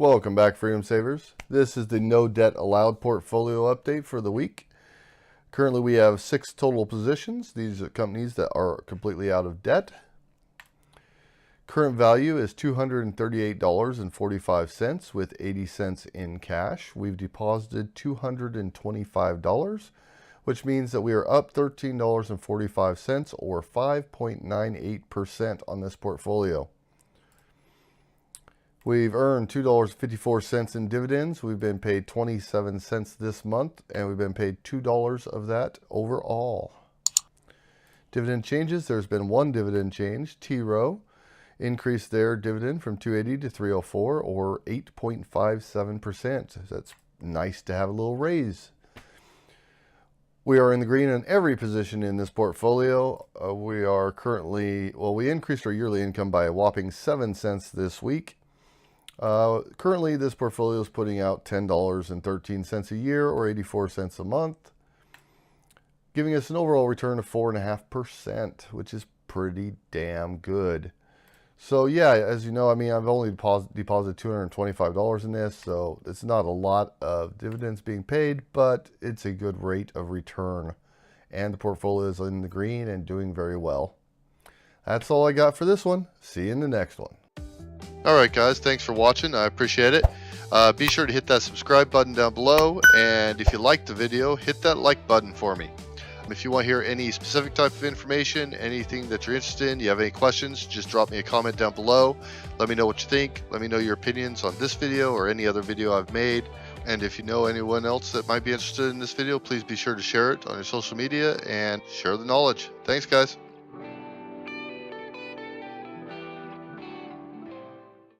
Welcome back, Freedom Savers. This is the no debt allowed portfolio update for the week. Currently we have 6 total positions. These are companies that are completely out of debt. Current value is $238.45 with 80 cents in cash. We've deposited $225, which means that we are up $13.45 or 5.98% on this portfolio. We've earned $2.54 in dividends. We've been paid 27 cents this month, and we've been paid $2 of that overall. Dividend changes. There's been one dividend change. T Rowe increased their dividend from 280 to 304, or 8.57%. That's nice to have a little raise. We are in the green on every position in this portfolio. We are currently, we increased our yearly income by a whopping 7 cents this week. Currently, this portfolio is putting out $10.13 a year, or 84 cents a month, giving us an overall return of 4.5%, which is pretty damn good. So yeah, as you know, I've only deposited $225 in this, so it's not a lot of dividends being paid, but it's a good rate of return. And the portfolio is in the green and doing very well. That's all I got for this one. See you in the next one. Alright guys, thanks for watching. I appreciate it. Be sure to hit that subscribe button down below, and if you liked the video, hit that like button for me. If you want to hear any specific type of information, anything that you're interested in, you have any questions, just drop me a comment down below. Let me know what you think. Let me know your opinions on this video or any other video I've made. And if you know anyone else that might be interested in this video, please be sure to share it on your social media and share the knowledge. Thanks guys.